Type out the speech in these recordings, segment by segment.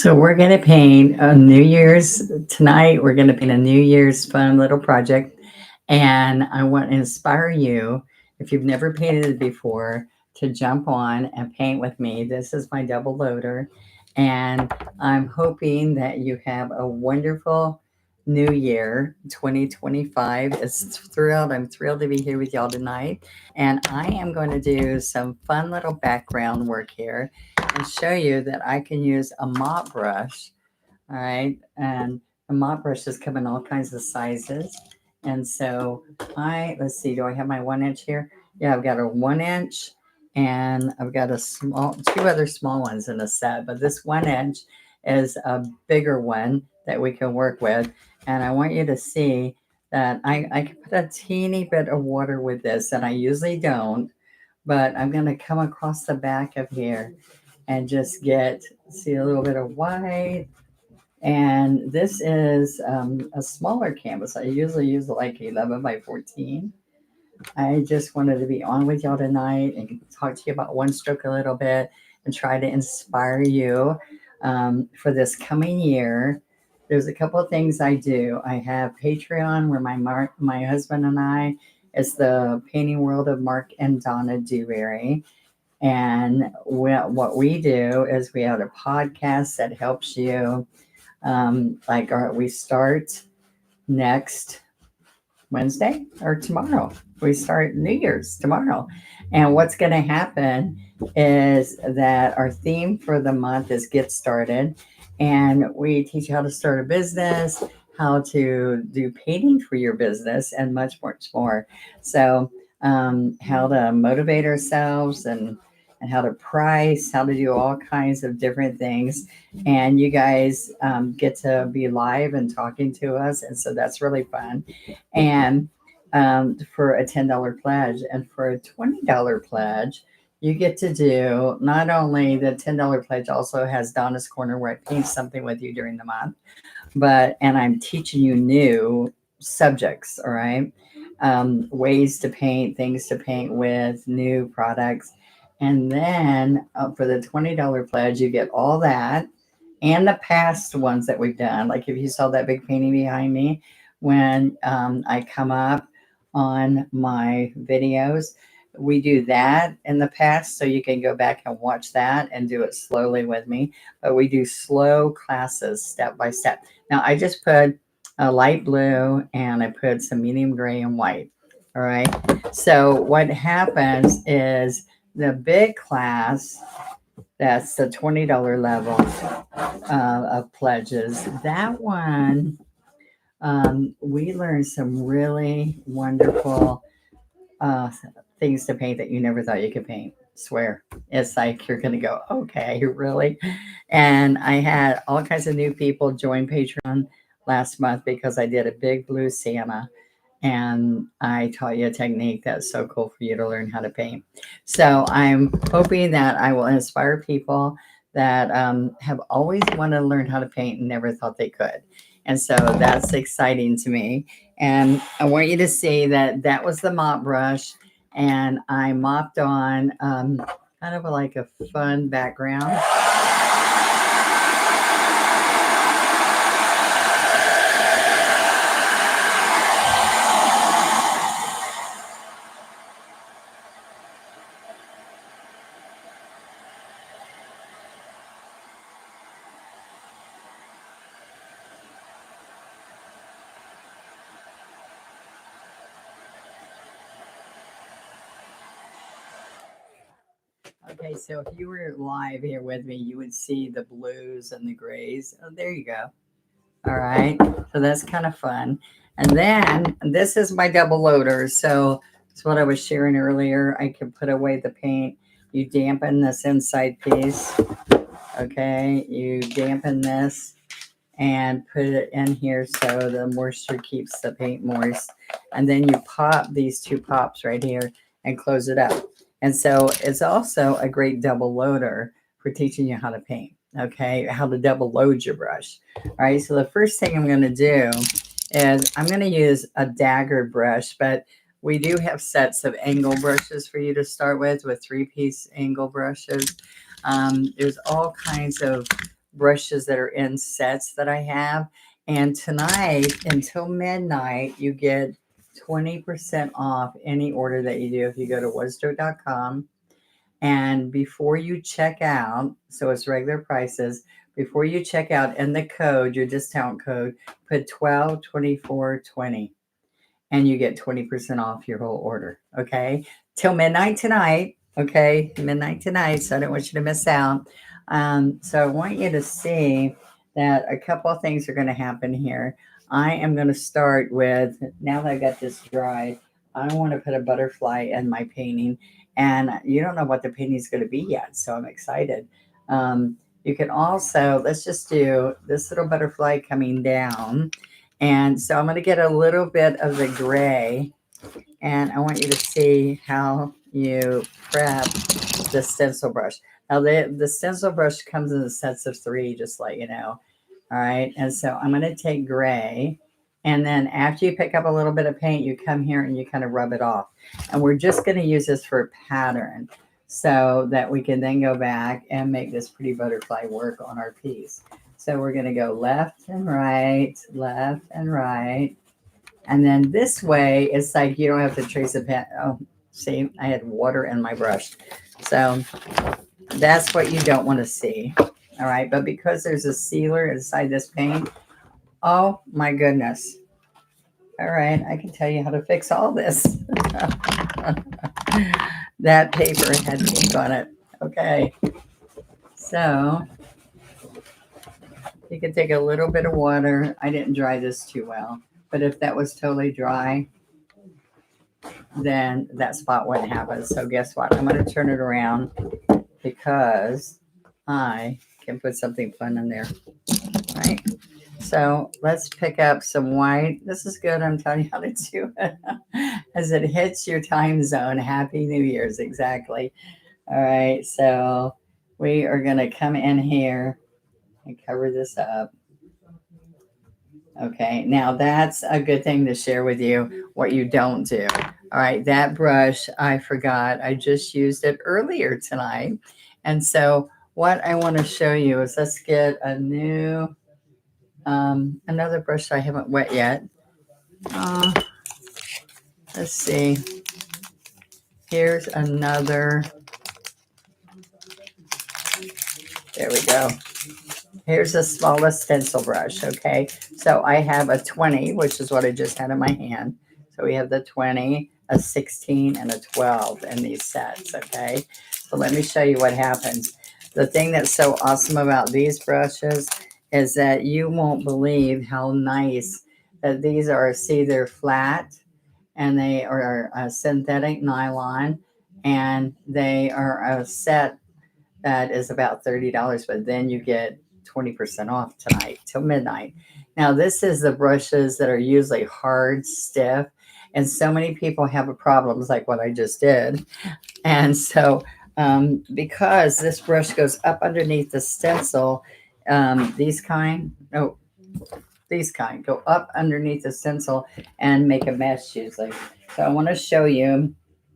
So we're going to paint a New Year's tonight. We're going to paint a New Year's fun little project. And I want to inspire you, if you've never painted it before, to jump on and paint with me. This is my double loader. And I'm hoping that you have a wonderful new year 2025. It's thrilled. I'm thrilled to be here with y'all tonight. And I am going to do some fun little background work here and show you that I can use a mop brush. All right. And the mop brushes come in all kinds of sizes. And so let's see, do I have my 1 inch here? Yeah, I've got a 1 inch and I've got two other small ones in a set, but this 1 inch is a bigger one that we can work with. And I want you to see that I can put a teeny bit of water with this, and I usually don't, but I'm going to come across the back of here and just see a little bit of white. And this is a smaller canvas. I usually use like 11 by 14. I just wanted to be on with y'all tonight and talk to you about one stroke a little bit and try to inspire you for this coming year. There's a couple of things I do. I have Patreon where my husband and I, it's the Painting World of Mark and Donna Dewberry. And what we do is we have a podcast that helps you. We start next Wednesday or tomorrow. We start New Year's tomorrow. And what's going to happen is that our theme for the month is Get Started. And we teach you how to start a business, how to do painting for your business, and much, much more. So, how to motivate ourselves and how to price, how to do all kinds of different things. And you guys get to be live and talking to us. And so that's really fun. And for a $10 pledge, and for a $20 pledge, you get to do not only the $10 pledge also has Donna's Corner where I paint something with you during the month, and I'm teaching you new subjects, all right? Ways to paint, things to paint with, new products. And then for the $20 pledge, you get all that and the past ones that we've done. Like if you saw that big painting behind me, when I come up on my videos, we do that in the past. So you can go back and watch that and do it slowly with me. But we do slow classes step by step. Now I just put a light blue and I put some medium gray and white. All right. So what happens is the big class, that's the $20 level of pledges. That one, we learned some really wonderful things to paint that you never thought you could paint. Swear. It's like you're going to go, okay, really? And I had all kinds of new people join Patreon last month because I did a big blue Santa. And I taught you a technique that's so cool for you to learn how to paint. So I'm hoping that I will inspire people that have always wanted to learn how to paint and never thought they could. And so that's exciting to me. And I want you to see that was the mop brush. And I mopped on kind of like a fun background. Okay, so if you were live here with me, you would see the blues and the grays. Oh, there you go. All right, so that's kind of fun. And then this is my double loader. So it's what I was sharing earlier. I can put away the paint. You dampen this inside piece. Okay, you dampen this and put it in here so the moisture keeps the paint moist. And then you pop these two pops right here and close it up. And so it's also a great double loader for teaching you how to paint, okay, how to double load your brush. All right, so the first thing I'm going to do is I'm going to use a dagger brush, but we do have sets of angle brushes for you to start with 3-piece angle brushes. There's all kinds of brushes that are in sets that I have. And tonight until midnight, you get 20% off any order that you do if you go to wasdro.com. And before you check out, so it's regular prices, before you check out in the code, your discount code, put 122420 and you get 20% off your whole order. Okay. Till midnight tonight. Okay. Midnight tonight. So I don't want you to miss out. So I want you to see that a couple of things are going to happen here. I am going to start with, now that I got this dried, I want to put a butterfly in my painting. And you don't know what the painting is going to be yet. So I'm excited. You can also, let's just do this little butterfly coming down. And so I'm going to get a little bit of the gray, and I want you to see how you prep the stencil brush. Now the stencil brush comes in sets of 3, just let you know. All right. And so I'm going to take gray, and then after you pick up a little bit of paint, you come here and you kind of rub it off. And we're just going to use this for a pattern so that we can then go back and make this pretty butterfly work on our piece. So we're going to go left and right. And then this way, it's like you don't have to trace a pen. Oh, see, I had water in my brush. So that's what you don't want to see. All right. But because there's a sealer inside this paint, oh my goodness. All right. I can tell you how to fix all this. That paper had ink on it. Okay. So you can take a little bit of water. I didn't dry this too well, but if that was totally dry, then that spot wouldn't happen. So guess what? I'm going to turn it around because I can put something fun in there, right? So let's pick up some white. This is good. I'm telling you how to do it. As it hits your time zone. Happy New Year's. Exactly. All right. So we are going to come in here and cover this up. Okay, now that's a good thing to share with you what you don't do. All right, that brush, I forgot. I just used it earlier tonight. And so what I want to show you is let's get a new, another brush I haven't wet yet. Let's see. Here's another. There we go. Here's the smallest stencil brush, okay? So I have a 20, which is what I just had in my hand. So we have the 20, a 16, and a 12 in these sets, okay? So let me show you what happens. The thing that's so awesome about these brushes is that you won't believe how nice that these are. See, they're flat, and they are a synthetic nylon, and they are a set that is about $30, but then you get 20% off tonight till midnight. Now, this is the brushes that are usually hard, stiff, and so many people have a problems like what I just did. And so because this brush goes up underneath the stencil, these kind go up underneath the stencil and make a mess usually. So I want to show you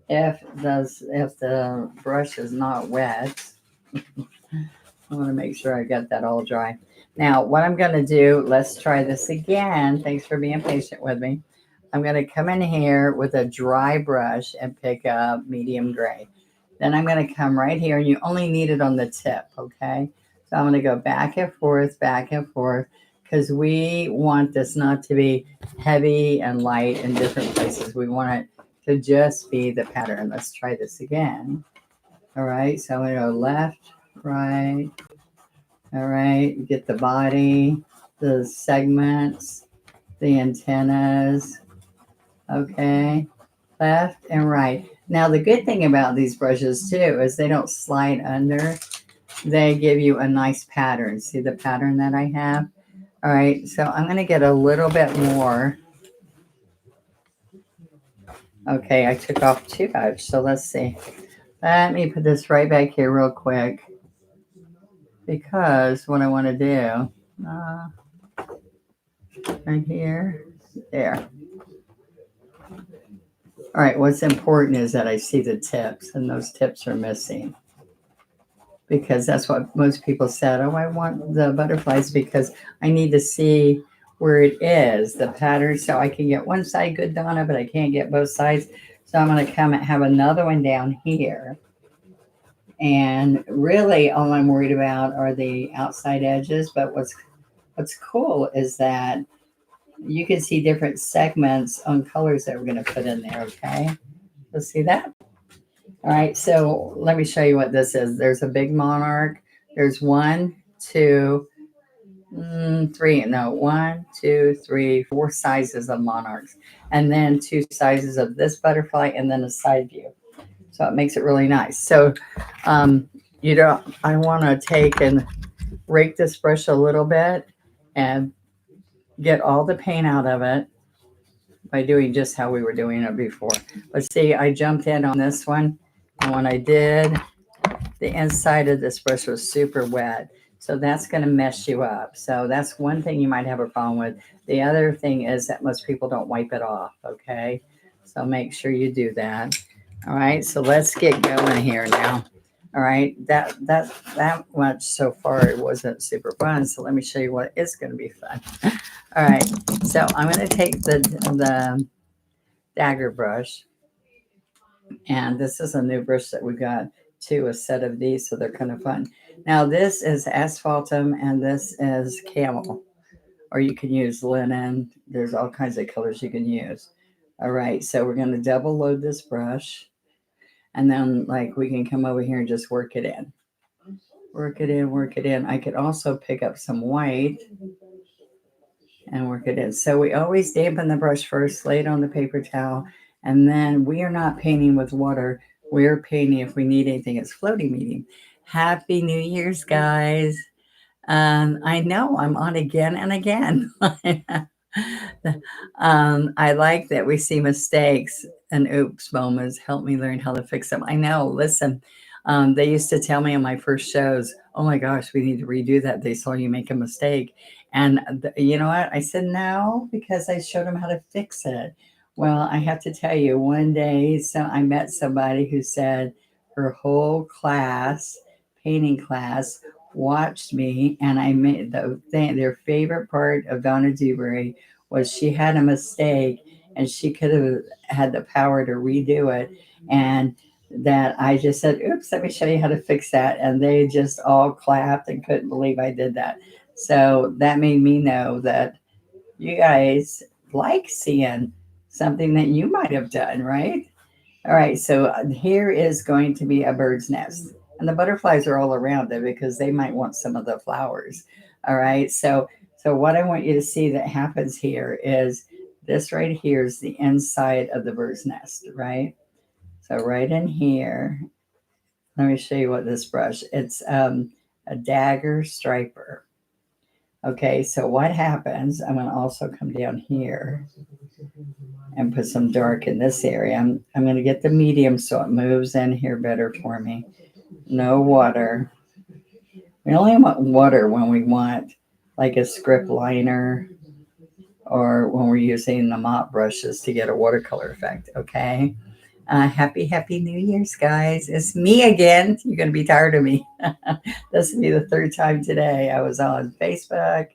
if the brush is not wet. I want to make sure I got that all dry. Now, what I'm going to do, let's try this again. Thanks for being patient with me. I'm going to come in here with a dry brush and pick up medium gray. Then I'm going to come right here, and you only need it on the tip, okay? So I'm going to go back and forth, because we want this not to be heavy and light in different places. We want it to just be the pattern. Let's try this again. All right, so I'm going to go left, right. All right, get the body, the segments, the antennas. Okay, left and right. Now, the good thing about these brushes, too, is they don't slide under. They give you a nice pattern. See the pattern that I have? All right, so I'm going to get a little bit more. Okay, I took off too much, so let's see. Let me put this right back here real quick, because what I want to do, right here, there. All right, what's important is that I see the tips, and those tips are missing. because that's what most people said. Oh, I want the butterflies because I need to see where it is, the pattern, so I can get one side good, Donna, but I can't get both sides. So I'm going to come and have another one down here. And really all I'm worried about are the outside edges. But what's cool is that you can see different segments on colors that we're going to put in there, okay? Let's see that. All right, so let me show you what this is. There's a big monarch. There's one, two, three. No, one, two, three, four sizes of monarchs, and then two sizes of this butterfly, and then a side view. So it makes it really nice. So, you know, I want to take and rake this brush a little bit and get all the paint out of it by doing just how we were doing it before. But see, I jumped in on this one, and when I did, the inside of this brush was super wet. So that's going to mess you up. So that's one thing you might have a problem with. The other thing is that most people don't wipe it off, okay? So make sure you do that. All right, so let's get going here now. All right, that much so far it wasn't super fun. So let me show you what is going to be fun. All right, so I'm going to take the dagger brush, and this is a new brush that we got too, a set of these, so they're kind of fun. Now this is asphaltum and this is camel, or you can use linen. There's all kinds of colors you can use. All right, so we're going to double load this brush, and then like we can come over here and just work it in. Work it in, work it in. I could also pick up some white and work it in. So we always dampen the brush first, lay it on the paper towel, and then we are not painting with water. We're painting if we need anything. It's floating medium. Happy New Year's, guys. I know I'm on again and again. I like that we see mistakes and oops moments help me learn how to fix them. I know. Listen, they used to tell me on my first shows, "Oh my gosh, we need to redo that. They saw you make a mistake." And you know what? I said no because I showed them how to fix it. Well, I have to tell you, one day, so I met somebody who said her whole class, painting class, watched me, and I made the thing. Their favorite part of Donna Dewberry was she had a mistake, and she could have had the power to redo it, and that I just said, "Oops, let me show you how to fix that," and they just all clapped and couldn't believe I did that. So that made me know that you guys like seeing something that you might have done, right? All right, so here is going to be a bird's nest. And the butterflies are all around it because they might want some of the flowers. All right, so what I want you to see that happens here is this right here is the inside of the bird's nest, right? So right in here, let me show you what this brush, it's a dagger striper. Okay, so what happens, I'm going to also come down here and put some dark in this area. I'm going to get the medium so it moves in here better for me. No water. We only want water when we want like a script liner or when we're using the mop brushes to get a watercolor effect, okay? Happy New Year's, guys. It's me again. You're going to be tired of me. This will be the third time today. I was on Facebook,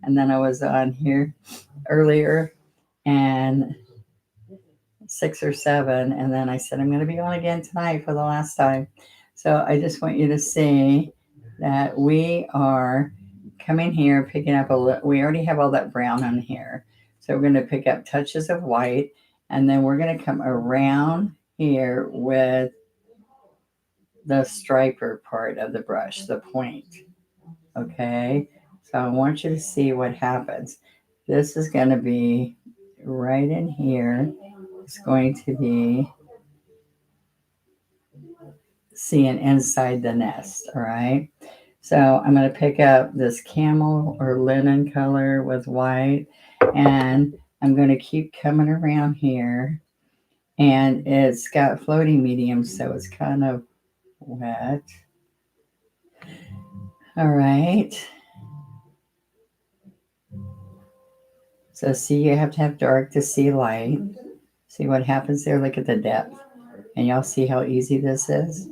and then I was on here earlier, and 6 or 7, and then I said I'm going to be on again tonight for the last time. So I just want you to see that we are coming here, picking up we already have all that brown on here. So we're going to pick up touches of white, and then we're going to come around here with the striper part of the brush, the point. Okay, so I want you to see what happens. This is going to be right in here. It's going to be seeing inside the nest, all right? So I'm going to pick up this camel or linen color with white, and I'm going to keep coming around here, and it's got floating medium, so it's kind of wet. All right. So see, you have to have dark to see light. See what happens there? Look at the depth. And y'all see how easy this is?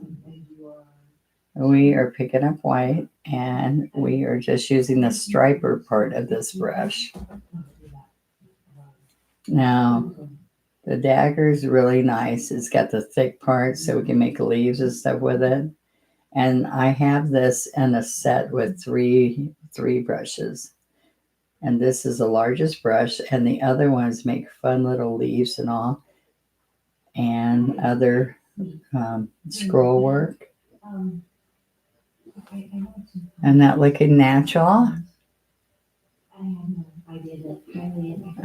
we are picking up white, and we are just using the striper part of this brush. Now, the dagger is really nice. It's got the thick part so we can make leaves and stuff with it. And I have this in a set with three brushes. And this is the largest brush, and the other ones make fun little leaves and all, and other scroll work. And that looking natural.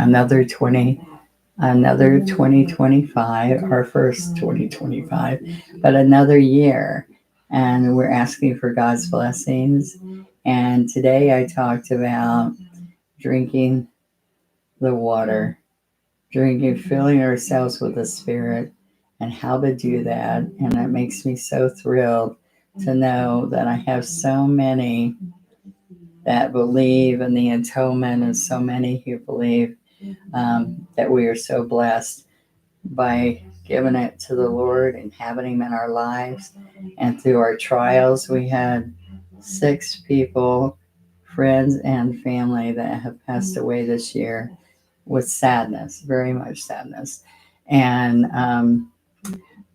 Another 2025, our first 2025, but another year. And we're asking for God's blessings. And today I talked about drinking the water, filling ourselves with the Spirit, and how to do that. And it makes me so thrilled to know that I have so many that believe in the atonement, and so many who believe that we are so blessed by giving it to the Lord and having Him in our lives. And through our trials, we had 6 people, friends and family, that have passed away this year with sadness, very much sadness. And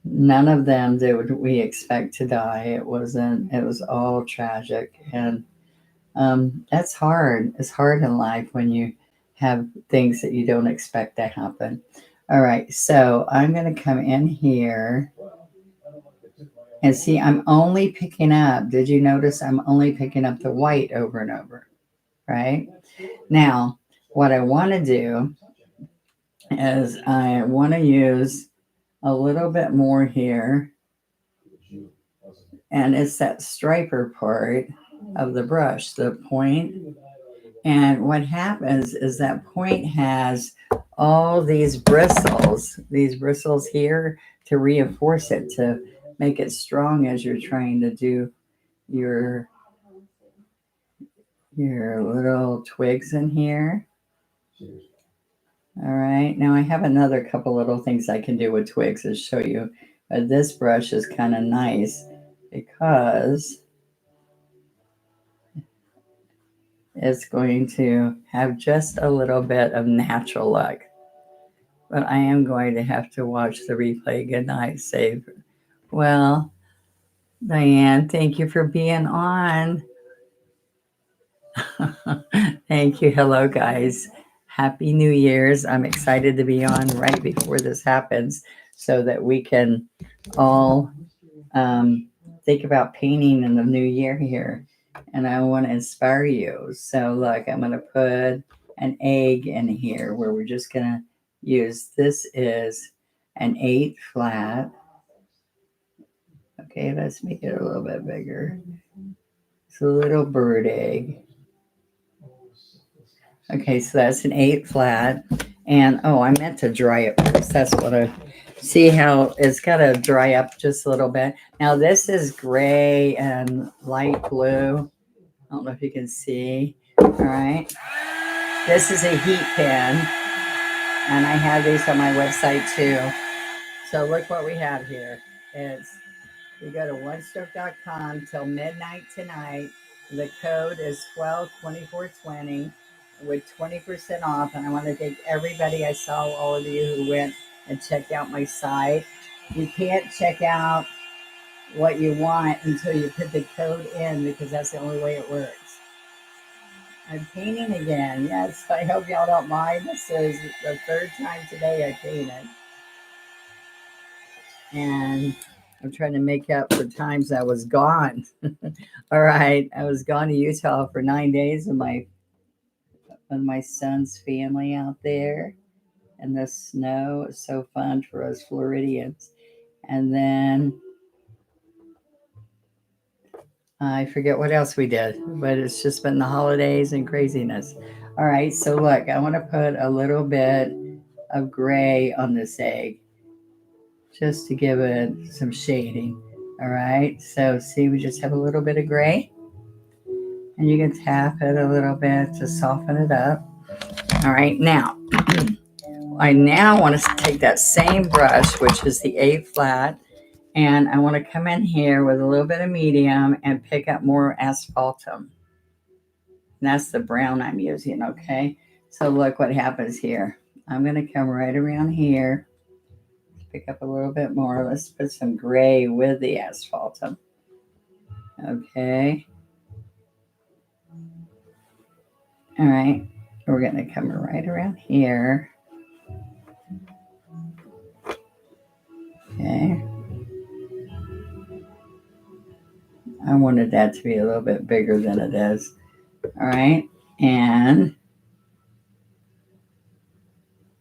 none of them did we expect to die. It was all tragic. And that's hard. It's hard in life when you have things that you don't expect to happen. All right, so I'm going to come in here and see, I'm only picking up, did you notice I'm only picking up the white over and over, right? Now, what I want to do is I want to use a little bit more here, and it's that striper part of the brush, the point. And what happens is that point has all these bristles here to reinforce it, to make it strong as you're trying to do your little twigs in here. All right, now I have another couple little things I can do with twigs to show you, but this brush is kind of nice because it's going to have just a little bit of natural look. But I am going to have to watch the replay. Good night, save. Well, Diane, thank you for being on. Thank you. Hello, guys. Happy New Year's. I'm excited to be on right before this happens so that we can all think about painting in the new year here. And I want to inspire you. So look, I'm going to put an egg in here where we're just going to use, this is an 8 flat. Okay, let's make it a little bit bigger. It's a little bird egg. Okay, so that's an 8 flat. And oh, I meant to dry it first. That's what I see, how it's got to dry up just a little bit. Now this is gray and light blue. I don't know if you can see. All right. This is a heat pen, and I have these on my website too. So look what we have here. You go to onestroke.com till midnight tonight. The code is 122420 with 20% off. And I want to thank everybody. I saw all of you who went and checked out my site. You can't check out what you want until you put the code in, because that's the only way it works. I'm painting again. Yes, I hope y'all don't mind. This is the 3rd time today I painted. And I'm trying to make up for times I was gone. All right. I was gone to Utah for 9 days with my son's family out there. And the snow is so fun for us Floridians. And then I forget what else we did, but it's just been the holidays and craziness. All right. So look, I want to put a little bit of gray on this egg, just to give it some shading. All right, so see, we just have a little bit of gray, and you can tap it a little bit to soften it up. All right, now I now want to take that same brush, which is the 8 flat, And I want to come in here with a little bit of medium and pick up more asphaltum. And that's the brown I'm using, okay? So look what happens here. I'm going to come right around here, pick up a little bit more. Let's put some gray with the asphaltum. Okay. All right. We're going to come right around here. Okay. I wanted that to be a little bit bigger than it is. All right. And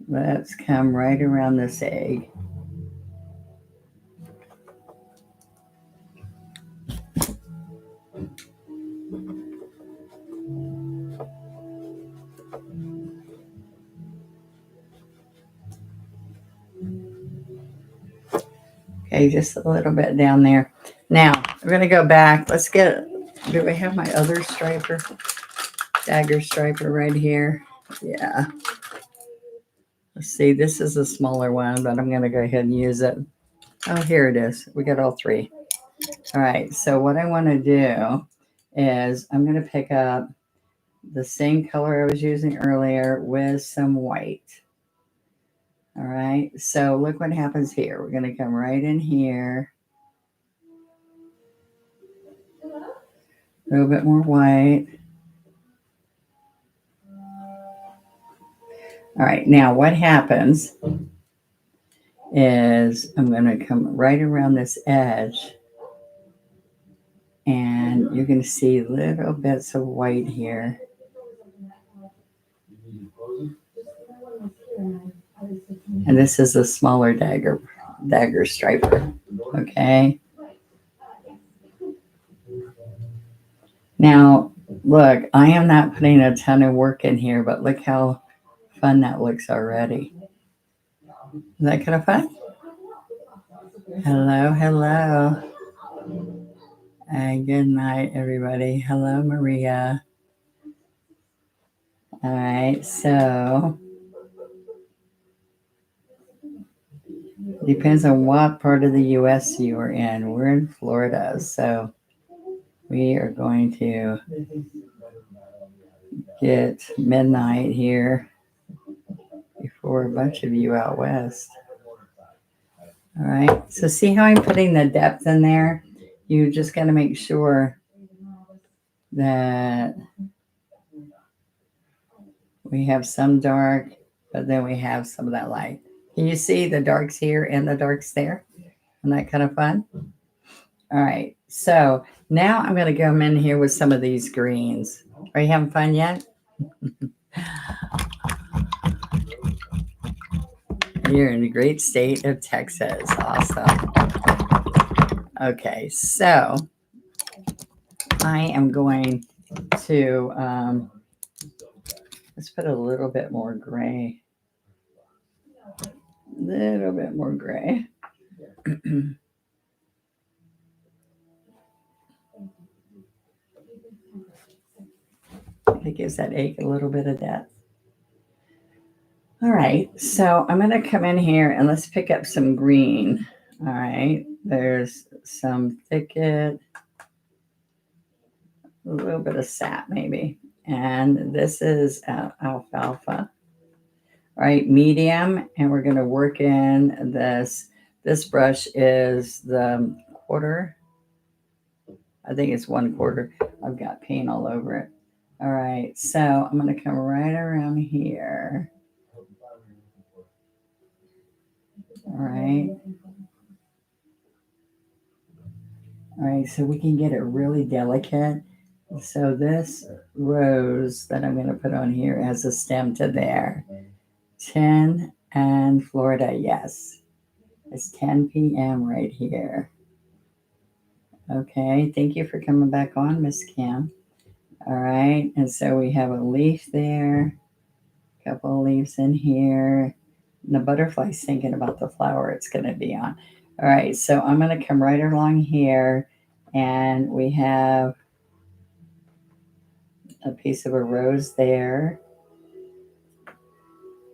let's come right around this egg. Okay, just a little bit down there. Now, we're going to go back. Let's get, do we have my other striper? Dagger striper right here. Yeah. Let's see, this is a smaller one, but I'm going to go ahead and use it. Oh, here it is. We got all three. All right, so what I want to do is I'm going to pick up the same color I was using earlier with some white. All right, so look what happens here. We're going to come right in here. A little bit more white. All right, now what happens is I'm going to come right around this edge, and you're going to see little bits of white here. And this is a smaller dagger striper. Okay. Now, look, I am not putting a ton of work in here, but look how fun that looks already. Is that kind of fun? Hello, hello. And good night, everybody. Hello, Maria. All right, so depends on what part of the U.S. you are in. We're in Florida, so we are going to get midnight here before a bunch of you out west. All right, so see how I'm putting the depth in there? You just got to make sure that we have some dark, but then we have some of that light. Can you see the darks here and the darks there? Isn't that kind of fun? All right, so now I'm going to come in here with some of these greens. Are you having fun yet? You're in the great state of Texas. Awesome. Okay, so I am going to, let's put a little bit more gray. Little bit more gray. It gives that egg a little bit of depth. All right, so I'm going to come in here and let's pick up some green. All right, there's some thicket, a little bit of sap maybe. And this is alfalfa. All right, medium, and we're going to work in this. This brush is the quarter. I think it's 1/4. I've got paint all over it. All right, so I'm going to come right around here. All right. All right, so we can get it really delicate. So this rose that I'm going to put on here has a stem to there. 10 and Florida, yes. It's 10 p.m. right here. Okay, thank you for coming back on, Miss Kim. All right, and so we have a leaf there, a couple of leaves in here. And the butterfly's thinking about the flower it's going to be on. All right, so I'm going to come right along here, and we have a piece of a rose there,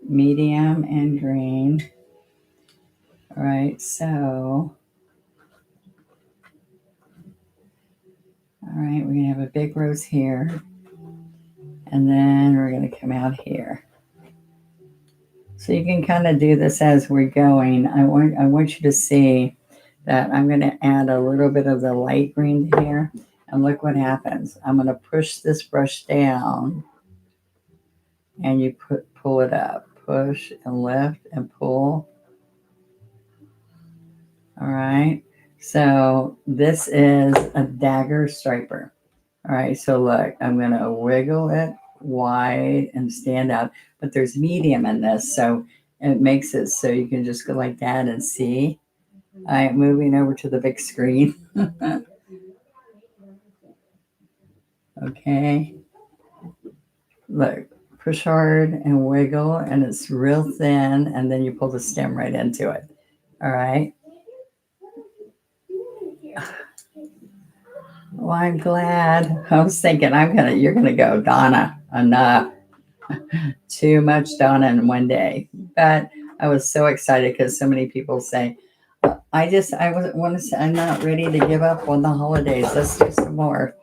medium and green. All right, so All right, we're gonna have a big rose here, and then we're gonna come out here. So you can kind of do this as we're going. I want you to see that I'm going to add a little bit of the light green here, and look what happens. I'm going to push this brush down, and you pull it up, push and lift and pull. All right. So this is a dagger striper. All right. So look, I'm going to wiggle it wide and stand out, but there's medium in this, so it makes it so you can just go like that and see. I am moving over to the big screen. Okay. Look, push hard and wiggle, and it's real thin, and then you pull the stem right into it. All right. Well, I'm glad. I was thinking you're gonna go, Donna, enough. Too much Donna in one day. But I was so excited because so many people say, I'm not ready to give up on the holidays. Let's do some more.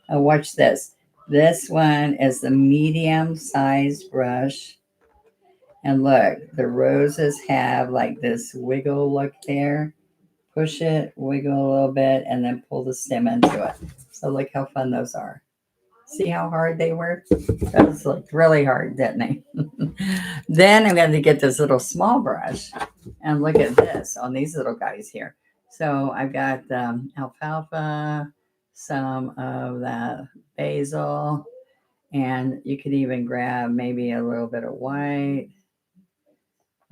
Watch this. This one is the medium sized brush. And look, the roses have like this wiggle look there. Push it, wiggle a little bit, and then pull the stem into it. So look how fun those are. See how hard they were? Those looked really hard, didn't they? Then I'm going to get this little small brush and look at this on these little guys here. So I've got alfalfa, some of that basil, and you could even grab maybe a little bit of white.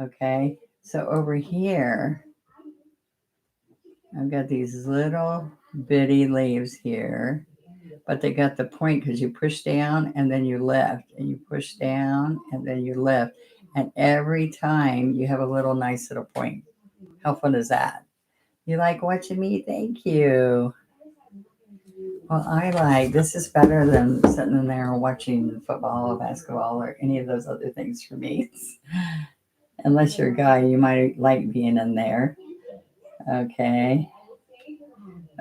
Okay, so over here, I've got these little bitty leaves here, but they got the point because you push down and then you lift, and you push down and then you lift. And every time you have a little nice little point. How fun is that? You like watching me? Thank you. Well, this is better than sitting in there and watching football or basketball or any of those other things for me. Unless you're a guy, you might like being in there. Okay.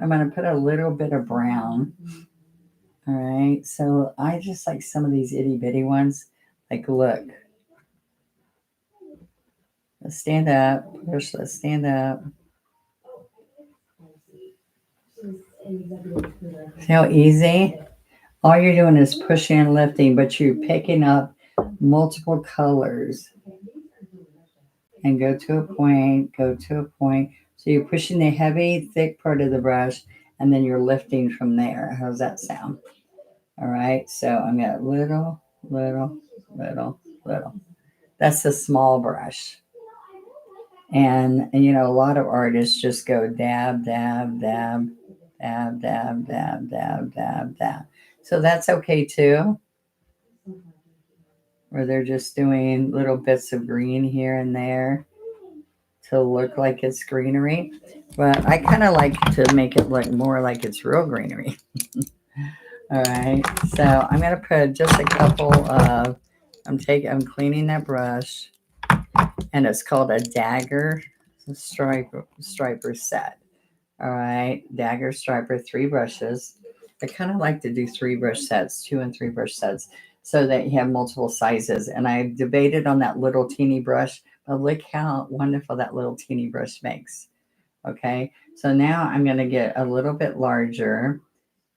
I'm going to put a little bit of brown. All right. So I just like some of these itty bitty ones. Like, look. Let's stand up. Push. Let's stand up. See how easy? All you're doing is pushing and lifting, but you're picking up multiple colors. And go to a point, go to a point. So you're pushing the heavy, thick part of the brush, and then you're lifting from there. How's that sound? All right. So I'm going to little, little, little, little. That's a small brush. And a lot of artists just go dab, dab, dab, dab, dab, dab, dab, dab, dab. So that's okay too. Where they're just doing little bits of green here and there to look like it's greenery. But I kind of like to make it look more like it's real greenery. All right. So I'm going to put just a couple of, I'm cleaning that brush, and it's called a dagger striper set. All right, dagger striper, 3 brushes. I kind of like to do 3 brush sets, 2 and 3 brush sets, so that you have multiple sizes. And I debated on that little teeny brush, but look how wonderful that little teeny brush makes. Okay, so now I'm going to get a little bit larger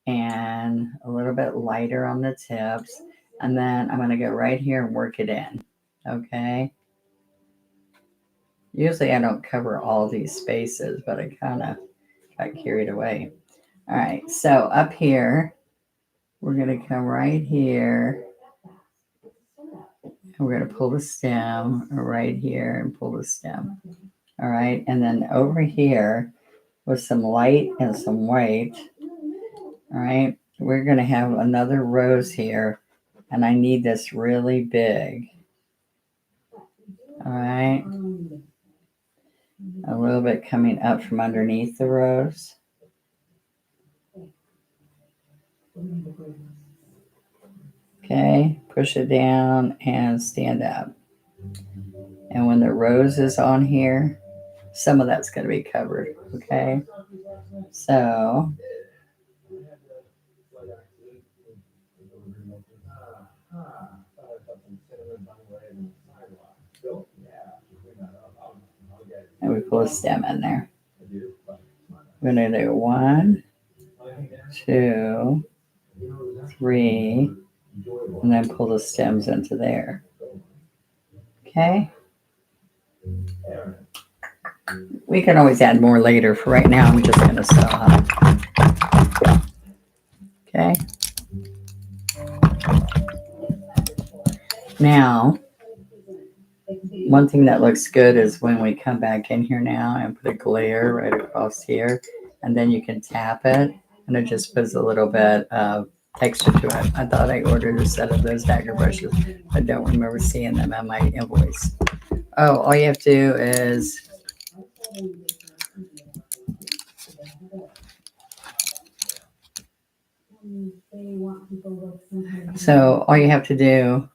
and a little bit lighter on the tips. And then I'm going to go right here and work it in. Okay. Usually I don't cover all these spaces, but I kind of got carried away. All right, so up here, we're going to come right here. And we're going to pull the stem right here and pull the stem. All right, and then over here with some light and some white. All right, we're going to have another rose here, and I need this really big. All right. A little bit coming up from underneath the rose. Okay, push it down and stand up. And when the rose is on here, some of that's going to be covered. Okay, so pull a stem in there. I'm going to do 1, 2, 3, and then pull the stems into there. Okay. We can always add more later. For right now, I'm just going to stop. Okay. Now, one thing that looks good is when we come back in here now and put a glare right across here, and then you can tap it, and it just puts a little bit of texture to it. I thought I ordered a set of those dagger brushes. I don't remember seeing them on my invoice. Oh, all you have to do is all you have to do,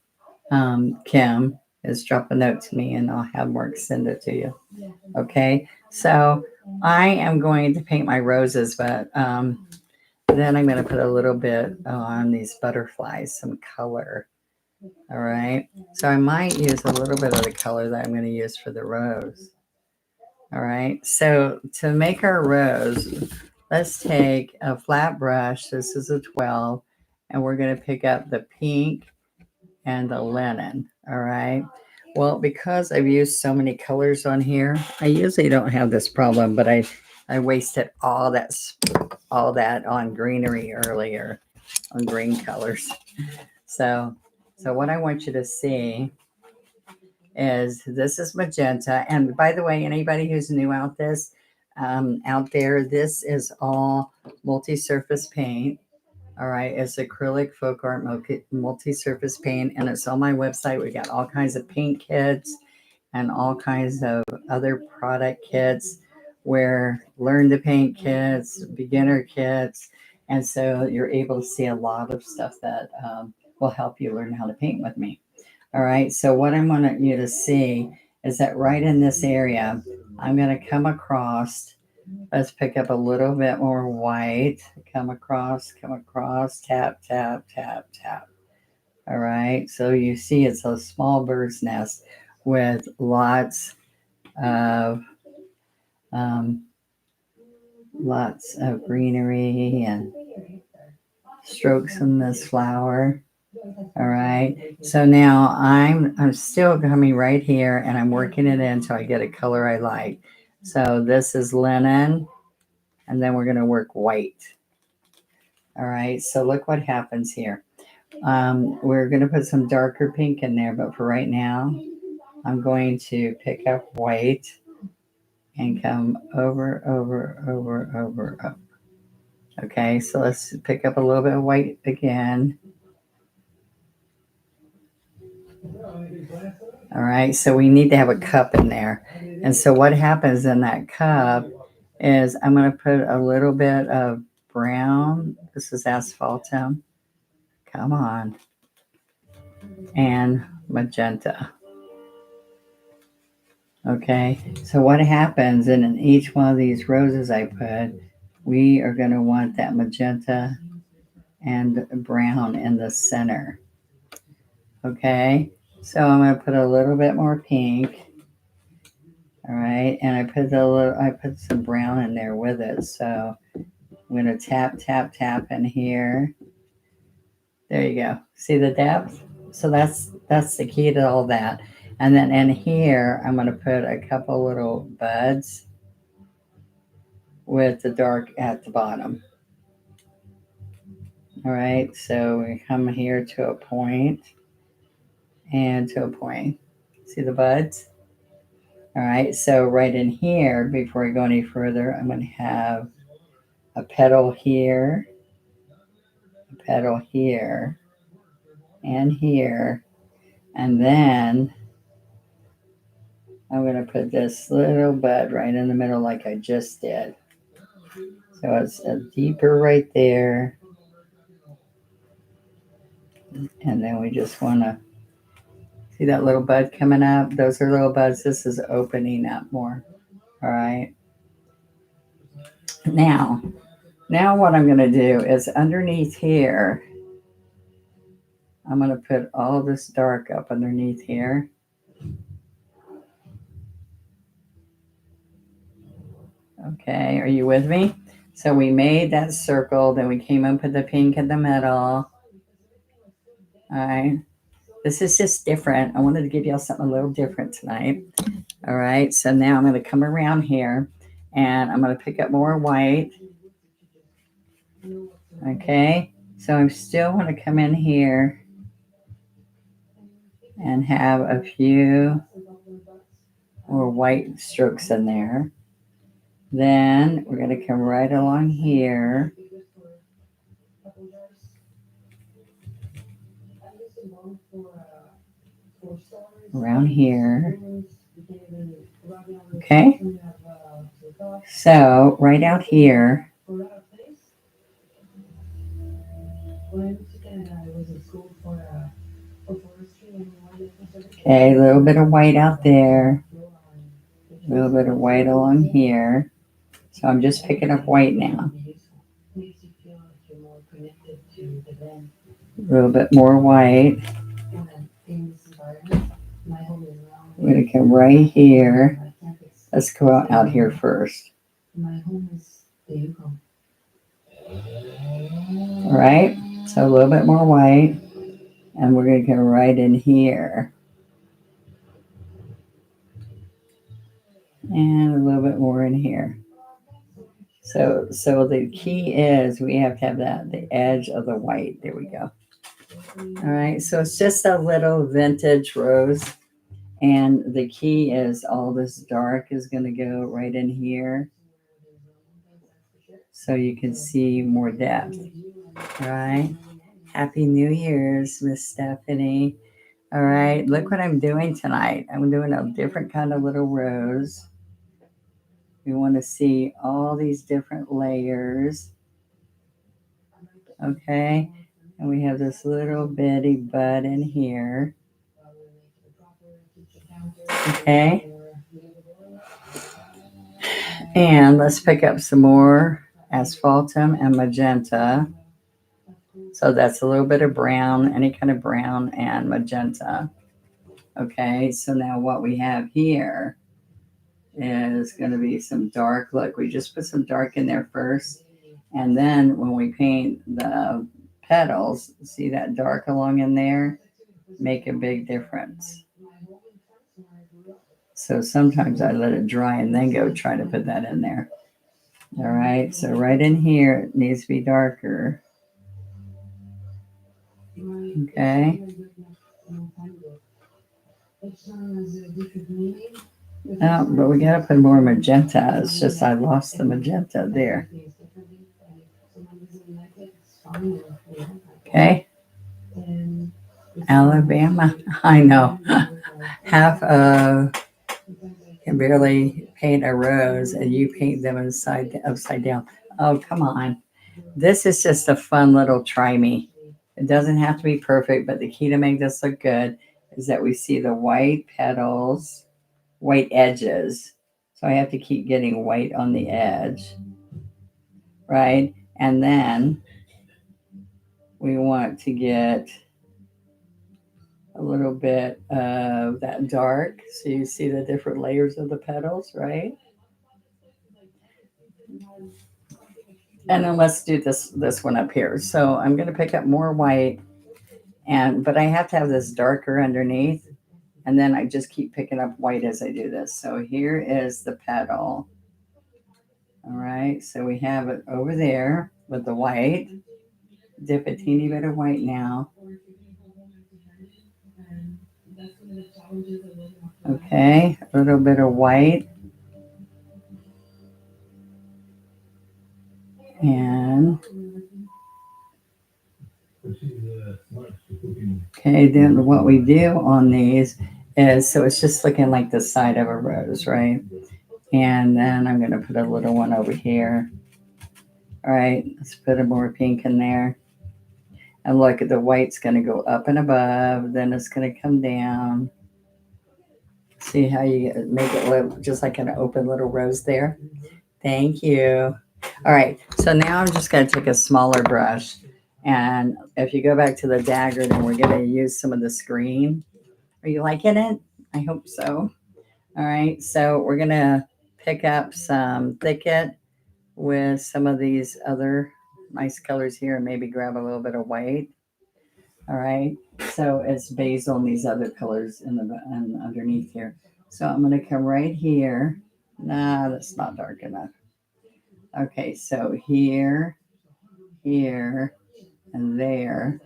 Kim, is drop a note to me and I'll have Mark send it to you. Okay, so I am going to paint my roses, but then I'm going to put a little bit on these butterflies, some color. All right, so I might use a little bit of the color that I'm going to use for the rose. All right, so to make our rose, let's take a flat brush. This is a 12, and we're going to pick up the pink and the linen. All right. Well, because I've used so many colors on here, I usually don't have this problem, but I wasted all that on greenery earlier, on green colors. So what I want you to see is this is magenta. And by the way, anybody who's new out there, this is all multi-surface paint. All right, it's acrylic folk art multi-surface paint, and it's on my website. We got all kinds of paint kits and all kinds of other product kits, where learn to paint kits, beginner kits, and so you're able to see a lot of stuff that will help you learn how to paint with me. All right, so what I want you to see is that right in this area, I'm going to come across. Let's pick up a little bit more white. Come across, tap, tap, tap, tap. All right, so you see it's a small bird's nest with lots of greenery and strokes in this flower. All right, so now I'm still coming right here and I'm working it in until I get a color I like. So this is linen, and then we're going to work white. All right, so look what happens here. We're going to put some darker pink in there, but for right now, I'm going to pick up white and come over, up. Okay, so let's pick up a little bit of white again. All right, so we need to have a cup in there. And so what happens in that cup is I'm going to put a little bit of brown. This is asphaltum. Come on. And magenta. Okay, so what happens in each one of these roses I put, we are going to want that magenta and brown in the center. Okay, so I'm going to put a little bit more pink. All right, and I put some brown in there with it. So I'm going to tap, tap, tap in here. There you go. See the depth? So that's the key to all that. And then in here, I'm going to put a couple little buds with the dark at the bottom. All right, so we come here to a point and to a point. See the buds? All right, so right in here, before I go any further, I'm going to have a petal here, a petal here, and here. And then I'm going to put this little bud right in the middle like I just did. So it's a deeper right there. And then we just want to see that little bud coming up. Those are little buds. This is opening up more. All right. Now what I'm going to do is underneath here, I'm going to put all this dark up underneath here. Okay, are you with me? So we made that circle, then we came up with the pink in the middle. All right. This is just different. I wanted to give y'all something a little different tonight. All right. So now I'm going to come around here and I'm going to pick up more white. Okay. So I still want to come in here and have a few more white strokes in there. Then we're going to come right along here. Around here. Okay. So right out here. Okay, a little bit of white out there. A little bit of white along here. So I'm just picking up white now. A little bit more white. I'm going to come right here. Let's go out here first. All right. So a little bit more white. And we're going to go right in here. And a little bit more in here. So the key is we have to have the edge of the white. There we go. All right. So it's just a little vintage rose. And the key is all this dark is going to go right in here. So you can see more depth. All right. Happy New Year's, Miss Stephanie. All right. Look what I'm doing tonight. I'm doing a different kind of little rose. We want to see all these different layers. Okay. And we have this little bitty bud in here. Okay. And let's pick up some more asphaltum and magenta. So that's a little bit of brown, any kind of brown and magenta. Okay, so now what we have here is going to be some dark. Look, we just put some dark in there first. And then when we paint the petals, see that dark along in there? Make a big difference. So sometimes I let it dry and then go try to put that in there. All right, so right in here, it needs to be darker. Okay. Oh, but we got to put more magenta. It's just I lost the magenta there. Okay. Alabama. I know. Half of can barely paint a rose and you paint them upside down. Oh, come on. This is just a fun little try me. It doesn't have to be perfect, but the key to make this look good is that we see the white petals, white edges. So I have to keep getting white on the edge, right? And then we want to get a little bit of that dark. So you see the different layers of the petals, right? And then let's do this one up here. So I'm going to pick up more white, but I have to have this darker underneath. And then I just keep picking up white as I do this. So here is the petal. All right, so we have it over there with the white. Dip a teeny bit of white now. Okay, a little bit of white. And okay, then what we do on these is, so it's just looking like the side of a rose, right? And then I'm going to put a little one over here. All right, let's put a more pink in there. And look, the white's going to go up and above, then it's going to come down. See how you make it look just like an open little rose there? Thank you. All right, so now I'm just going to take a smaller brush. And if you go back to the dagger, then we're going to use some of this green. Are you liking it? I hope so. All right, so we're going to pick up some thicket with some of these other nice colors here and maybe grab a little bit of white. All right, so it's basil and these other colors in the and underneath here. So I'm going to come right here. Nah, that's not dark enough. Okay, so here, here, and there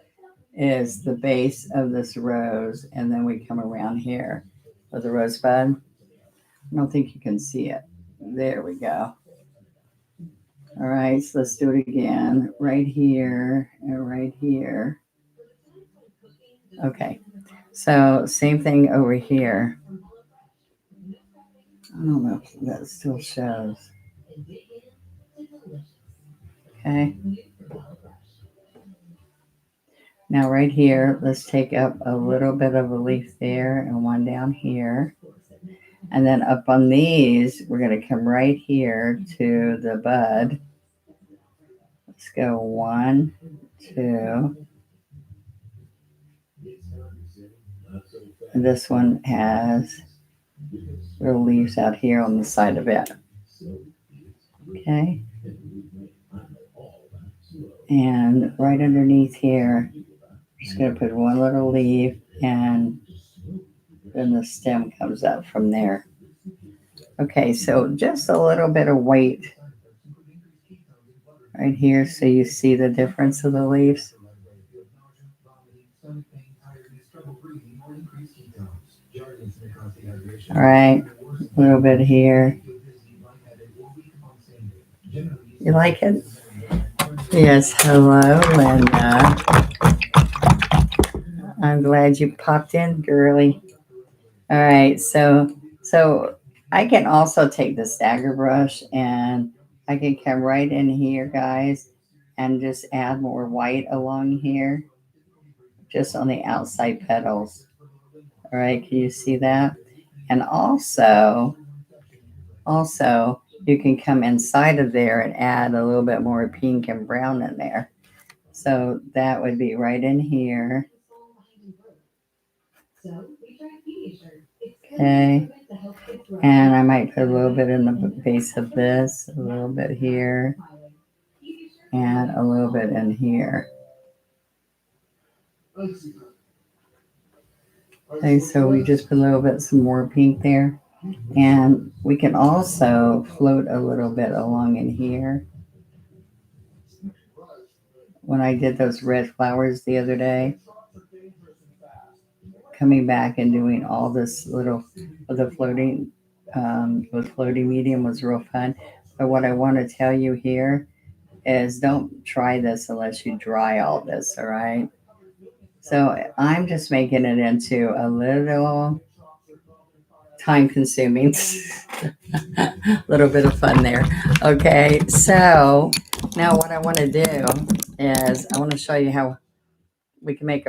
is the base of this rose, and then we come around here with the rosebud. I don't think you can see it. There we go. All right, so let's do it again. Right here and right here. Okay, so same thing over here. I don't know if that still shows. Okay. Now right here, let's take up a little bit of a leaf there and one down here. And then up on these, we're going to come right here to the bud. Let's go 1, 2. And this one has little leaves out here on the side of it. Okay. And right underneath here, I'm just going to put one little leaf, and then the stem comes up from there. Okay, so just a little bit of weight right here so you see the difference of the leaves. All right, a little bit here. You like it? Yes, hello, Linda. I'm glad you popped in, girly. All right, so I can also take the stagger brush and I can come right in here, guys, and just add more white along here, just on the outside petals. All right, can you see that? And also you can come inside of there and add a little bit more pink and brown in there. So that would be right in here. Okay. And I might put a little bit in the base of this, a little bit here, and a little bit in here. Okay, so we just put a little bit, some more pink there. And we can also float a little bit along in here. When I did those red flowers the other day, coming back and doing all this little of the floating with floating medium was real fun. But what I want to tell you here is don't try this unless you dry all this, all right? So I'm just making it into a little time consuming, little bit of fun there. Okay, so now what I want to do is I want to show you how we can make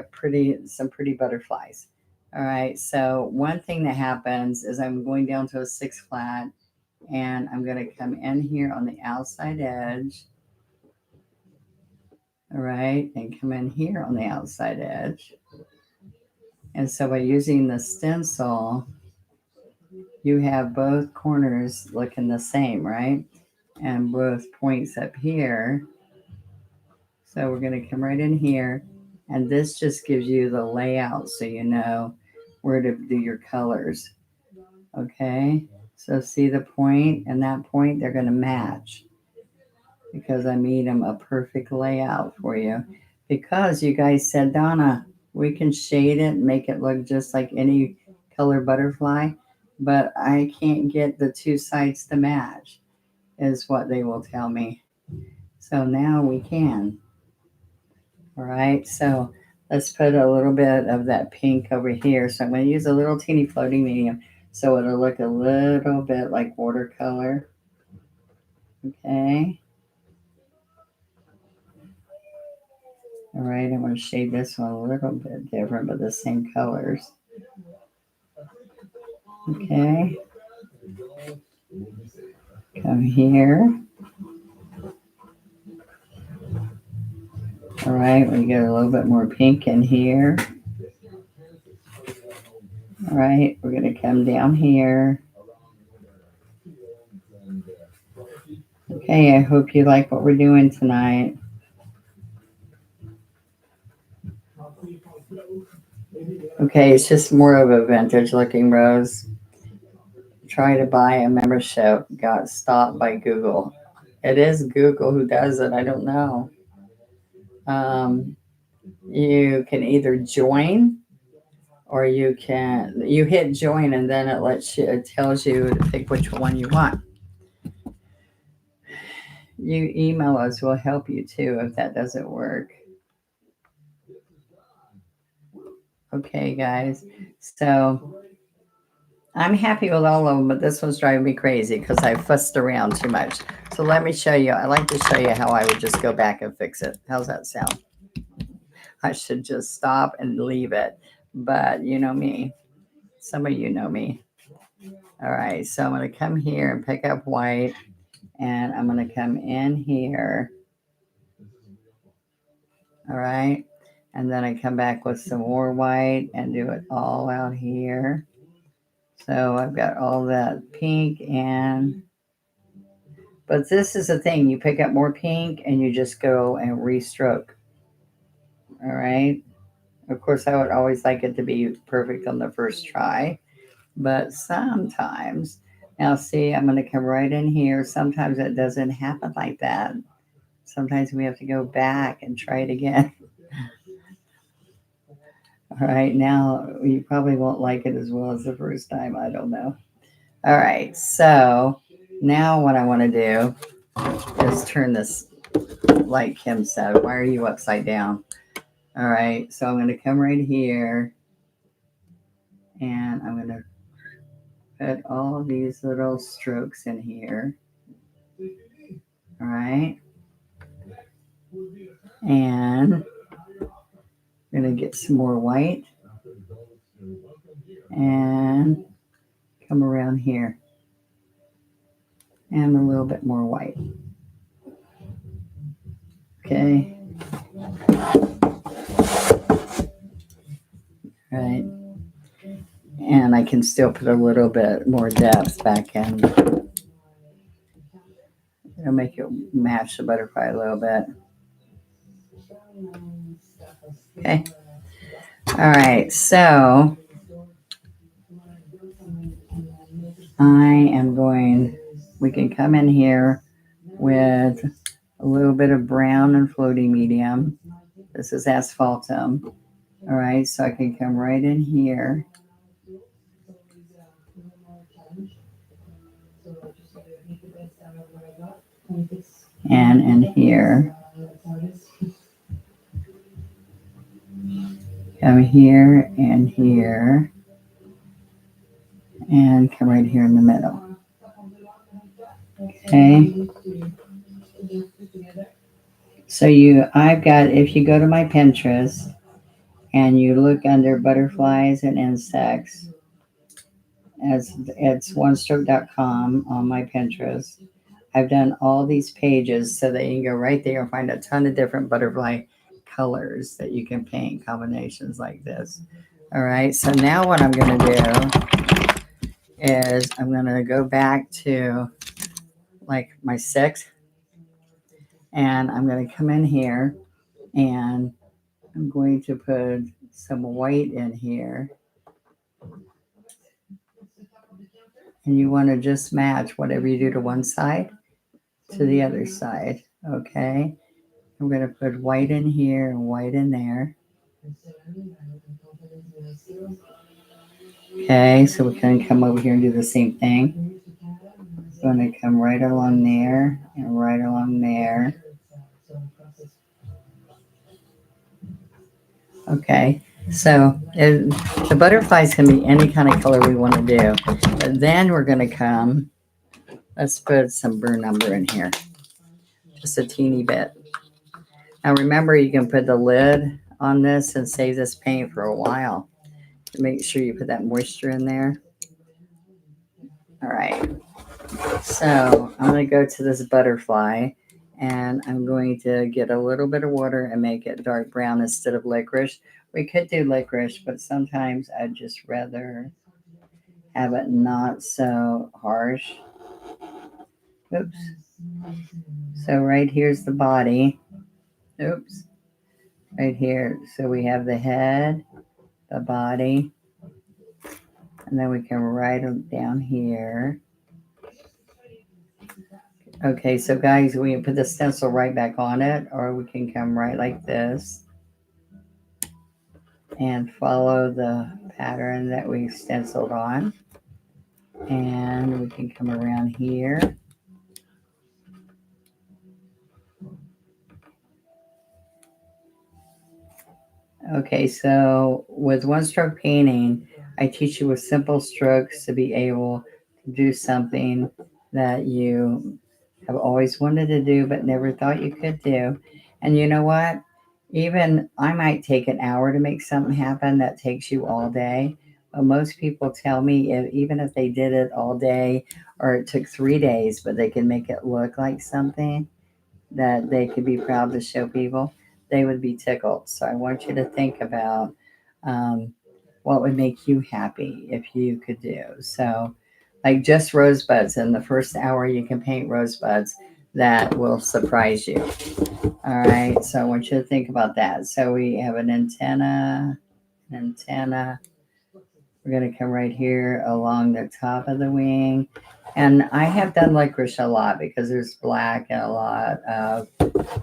some pretty butterflies. All right, so one thing that happens is I'm going down to a 6 flat and I'm going to come in here on the outside edge. All right, and come in here on the outside edge. And so by using the stencil, you have both corners looking the same, right? And both points up here. So we're going to come right in here, and this just gives you the layout so you know where to do your colors. Okay, so see the point and that point, they're going to match because I made them a perfect layout for you. Because you guys said, Donna, we can shade it and make it look just like any color butterfly, but I can't get the two sides to match, is what they will tell me. So now we can. All right, so let's put a little bit of that pink over here. So I'm going to use a little teeny floating medium so it'll look a little bit like watercolor. Okay. All right, I'm going to shade this one a little bit different, but the same colors. Okay. Come here. All right, we get a little bit more pink in here. All right, we're going to come down here. Okay, I hope you like what we're doing tonight. Okay, it's just more of a vintage looking rose. Try to buy a membership, got stopped by Google. It is Google who does it, I don't know. Um, you can either join or you hit join and then it tells you to pick which one you want. You email us, we'll help you too if that doesn't work. Okay, guys. So I'm happy with all of them, but this one's driving me crazy because I fussed around too much. So let me show you. I like to show you how I would just go back and fix it. How's that sound? I should just stop and leave it. But you know me. Some of you know me. All right. So I'm going to come here and pick up white. And I'm going to come in here. All right. And then I come back with some more white and do it all out here. So I've got all that pink but this is the thing, you pick up more pink and you just go and restroke. All right. Of course, I would always like it to be perfect on the first try, but sometimes, now see, I'm going to come right in here. Sometimes it doesn't happen like that. Sometimes we have to go back and try it again. All right, now you probably won't like it as well as the first time. I don't know. All right, so now what I want to do is turn this like Kim said. Why are you upside down? All right, so I'm going to come right here and I'm going to put all these little strokes in here. All right, and I'm going to get some more white and come around here and a little bit more white. Okay. Right. And I can still put a little bit more depth back in. It'll make it match the butterfly a little bit. Okay. All right. So we can come in here with a little bit of brown and floating medium. This is asphaltum. All right. So I can come right in here. And in here. Come here and here. And come right here in the middle. Okay. So I've got, if you go to my Pinterest and you look under butterflies and insects, it's onestroke.com on my Pinterest. I've done all these pages so that you can go right there and find a ton of different butterfly colors that you can paint, combinations like this. All right, so now what I'm going to do is I'm going to go back to like my 6, and I'm going to come in here and I'm going to put some white in here. And you want to just match whatever you do to one side to the other side. Okay. I'm going to put white in here and white in there. Okay. So we can come over here and do the same thing. I'm going to come right along there and right along there. Okay. So the butterflies can be any kind of color we want to do. But then we're going to come, let's put some burn number in here. Just a teeny bit. Now remember, you can put the lid on this and save this paint for a while. Make sure you put that moisture in there. All right. So I'm going to go to this butterfly and I'm going to get a little bit of water and make it dark brown instead of licorice. We could do licorice, but sometimes I'd just rather have it not so harsh. Oops. So right here's the body. Oops. Right here. So we have the head, the body, and then we can write them down here. Okay, so guys, we can put the stencil right back on it, or we can come right like this and follow the pattern that we stenciled on. And we can come around here. Okay, so with one stroke painting, I teach you with simple strokes to be able to do something that you have always wanted to do but never thought you could do. And you know what? Even I might take an hour to make something happen that takes you all day. But most people tell me even if they did it all day or it took 3 days, but they can make it look like something that they could be proud to show people, they would be tickled. So I want you to think about um, what would make you happy if you could do. So, like just rosebuds, in the first hour, you can paint rosebuds that will surprise you. All right. So I want you to think about that. So we have an antenna, antenna. We're going to come right here along the top of the wing. And I have done licorice a lot because there's black and a lot of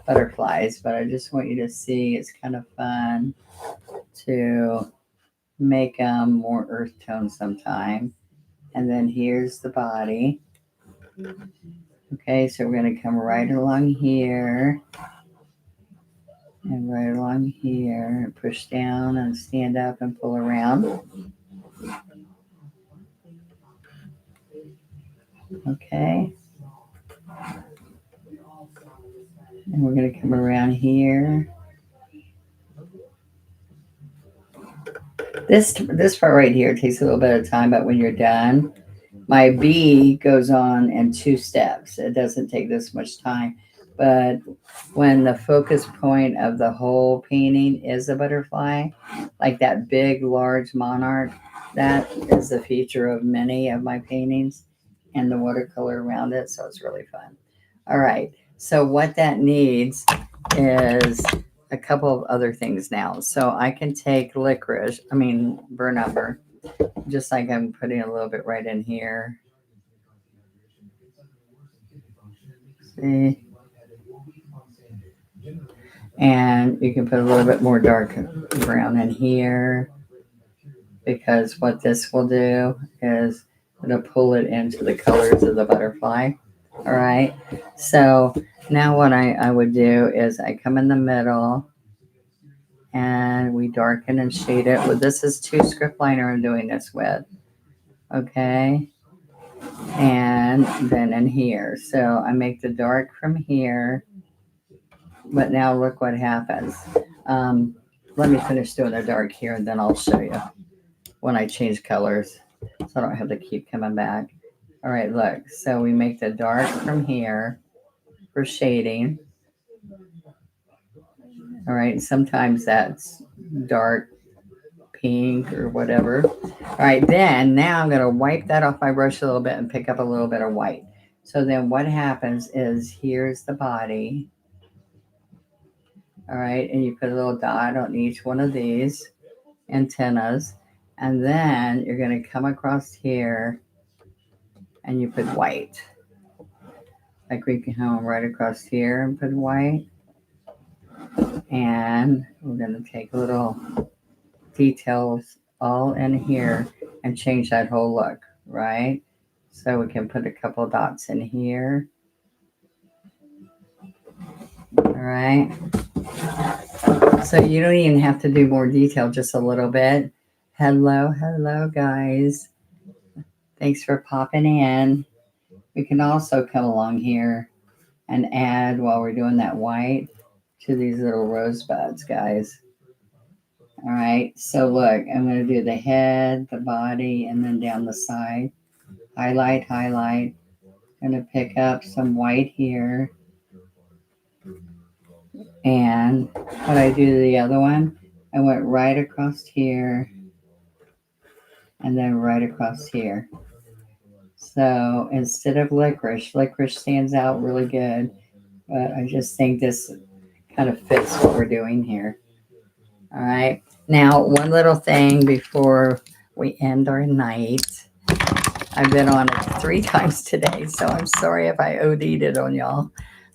butterflies, but I just want you to see it's kind of fun to make them more earth tone sometime. And then here's the body. Okay, so we're going to come right along here and right along here, push down and stand up and pull around. Okay. And we're going to come around here. This part right here takes a little bit of time, but when you're done, my bee goes on in 2 steps. It doesn't take this much time. But when the focus point of the whole painting is a butterfly, like that big, large monarch, that is the feature of many of my paintings and the watercolor around it. So it's really fun. All right. So what that needs is a couple of other things now. So I can take burn umber, just like I'm putting a little bit right in here. See? And you can put a little bit more dark brown in here, because what this will do is it'll pull it into the colors of the butterfly. All right. So now what I would do is I come in the middle and we darken and shade it. Well, this is 2 script liner I'm doing this with. Okay. And then in here. So I make the dark from here. But now look what happens. Let me finish doing the dark here and then I'll show you when I change colors, so I don't have to keep coming back. All right, look. So we make the dark from here for shading. All right, sometimes that's dark pink or whatever. All right, then now I'm going to wipe that off my brush a little bit and pick up a little bit of white. So then what happens is here's the body. All right, and you put a little dot on each one of these antennas, and then you're going to come across here and you put white. Like we can come right across here and put white. And we're going to take little details all in here and change that whole look, right? So we can put a couple dots in here. All right. So you don't even have to do more detail, just a little bit. Hello, guys. Thanks for popping in. We can also come along here and add, while we're doing that white, to these little rosebuds, guys. All right, so look, I'm going to do the head, the body, and then down the side. Highlight. I'm going to pick up some white here. And what I do to the other one, I went right across here and then right across here. So instead of licorice, licorice stands out really good, but I just think this kind of fits what we're doing here. All right. Now, one little thing before we end our night. I've been on it 3 times today, so I'm sorry if I OD'd it on y'all.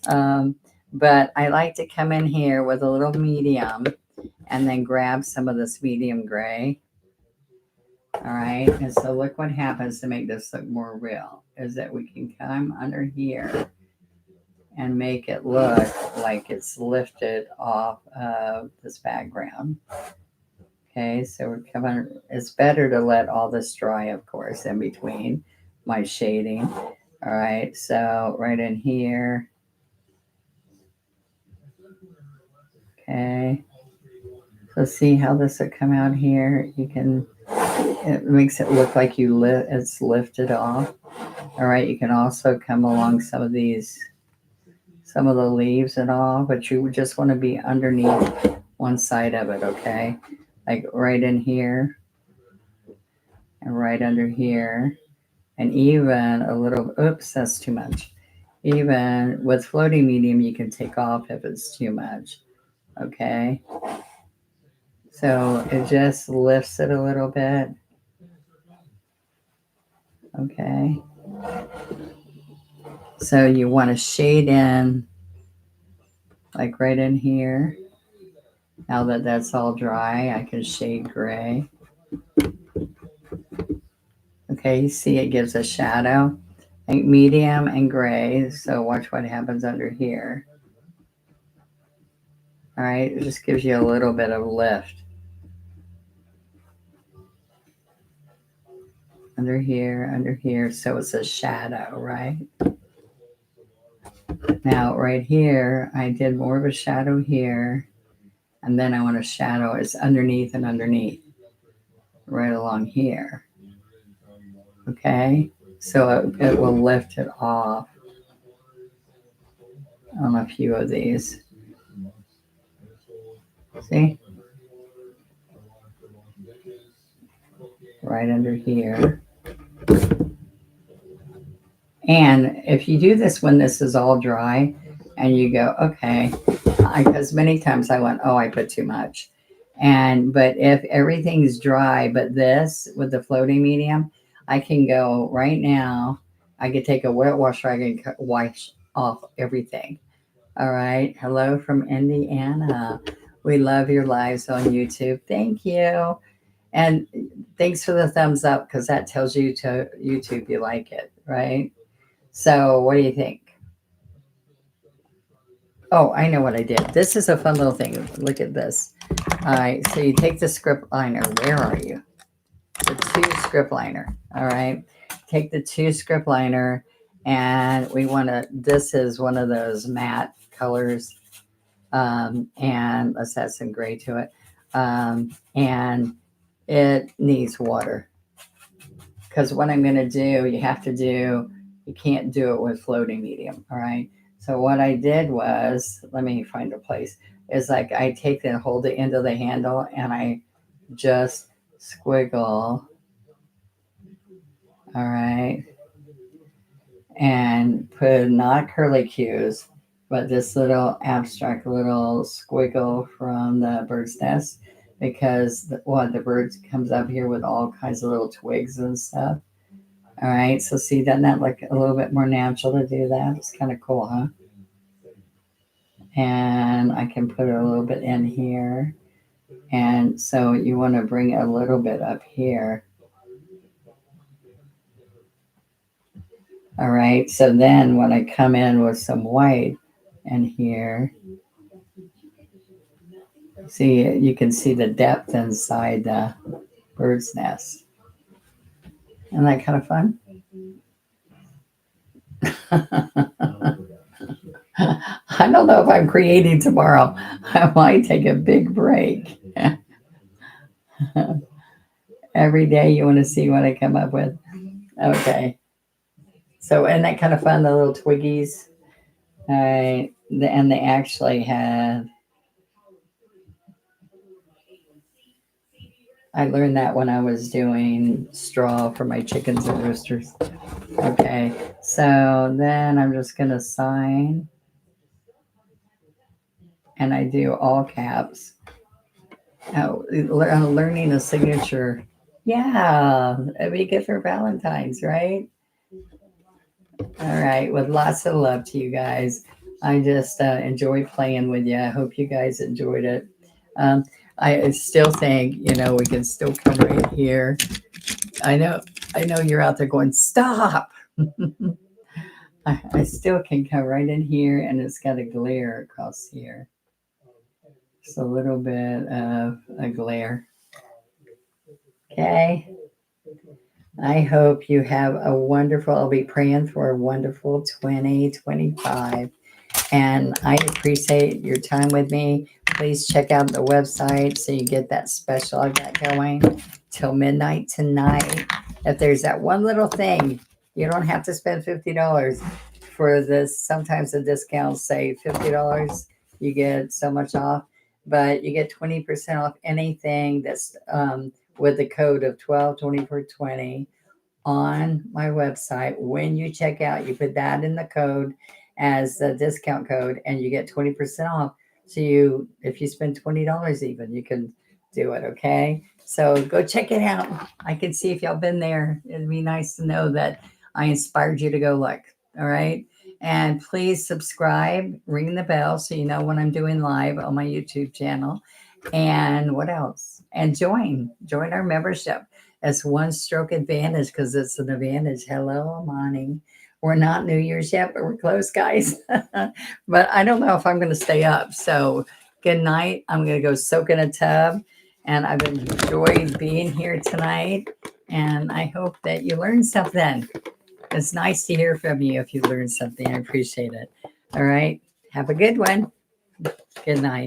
Um, but I like to come in here with a little medium and then grab some of this medium gray. All right, and so look what happens to make this look more real is that we can come under here and make it look like it's lifted off of this background. Okay, so we're coming, it's better to let all this dry, of course, in between my shading. All right, so right in here. Okay, so see how this would come out here? You can, it makes it look like it's lifted off. All right, you can also come along some of these, some of the leaves and all, but you just want to be underneath one side of it, okay? Like right in here and right under here. And even a little, oops, that's too much. Even with floating medium, you can take off if it's too much, okay? So it just lifts it a little bit, okay? So you want to shade in, like right in here. Now that that's all dry, I can shade gray. Okay, you see it gives a shadow, like medium and gray. So watch what happens under here. All right, it just gives you a little bit of lift. Under here, so it's a shadow, right? Now, right here, I did more of a shadow here, and then I want a shadow, it's underneath and underneath, right along here. Okay, so it will lift it off on a few of these. See? Right under here. And if you do this when this is all dry and you go, okay, because many times I went, oh, I put too much. But if everything's dry, but this with the floating medium, I can go right now. I could take a wet washer, I can wash off everything. All right. Hello from Indiana. We love your lives on YouTube. Thank you. And thanks for the thumbs up because that tells you to YouTube you like it, right? So what do you think? Oh, I know what I did. This is a fun little thing. Look at this. All right, so you take the script liner. Where are you? The 2 script liner. All right, take the 2 script liner, and we want to. This is one of those matte colors, and let's add some gray to it. And it needs water because what I'm going to do, you have to do. You can't do it with floating medium. All right. So what I did was, let me find a place, is like I take and hold the end of the handle and I just squiggle, all right, and put not curly cues, but this little abstract little squiggle from the bird's nest because the bird comes up here with all kinds of little twigs and stuff. All right, so see, doesn't that look a little bit more natural to do that? It's kind of cool, huh? And I can put a little bit in here. And so you want to bring a little bit up here. All right, so then when I come in with some white in here, see, you can see the depth inside the bird's nest. Isn't that kind of fun? I don't know if I'm creating tomorrow. I might take a big break. Every day you want to see what I come up with. Okay. So, isn't that kind of fun, the little twiggies? All right. And they actually have, I learned that when I was doing straw for my chickens and roosters. Okay, so then I'm just going to sign, and I do all caps. Oh, learning a signature. Yeah, it'd be good for Valentine's, right? All right, with lots of love to you guys. I just enjoy playing with you. I hope you guys enjoyed it. Um, I still think, we can still come right here. I know, I know you're out there going, stop. I still can come right in here, and it's got a glare across here. Just a little bit of a glare. Okay. I hope you have a wonderful, I'll be praying for a wonderful 2025. And I appreciate your time with me. Please check out the website so you get that special I've got going till midnight tonight. If there's that one little thing, you don't have to spend $50 for this. Sometimes the discounts say $50, you get so much off, but you get 20% off anything that's with the code of 122420 on my website. When you check out, you put that in the code as the discount code, and you get 20% off. So if you spend $20 even, you can do it. Okay. So go check it out. I can see if y'all been there. It'd be nice to know that I inspired you to go look. All right. And please subscribe, ring the bell so you know when I'm doing live on my YouTube channel. And what else? And join our membership. As one stroke advantage, because it's an advantage. Hello, Amani. We're not New Year's yet, but we're close, guys. But I don't know if I'm going to stay up. So good night. I'm going to go soak in a tub. And I've enjoyed being here tonight. And I hope that you learned something. It's nice to hear from you if you learned something. I appreciate it. All right. Have a good one. Good night.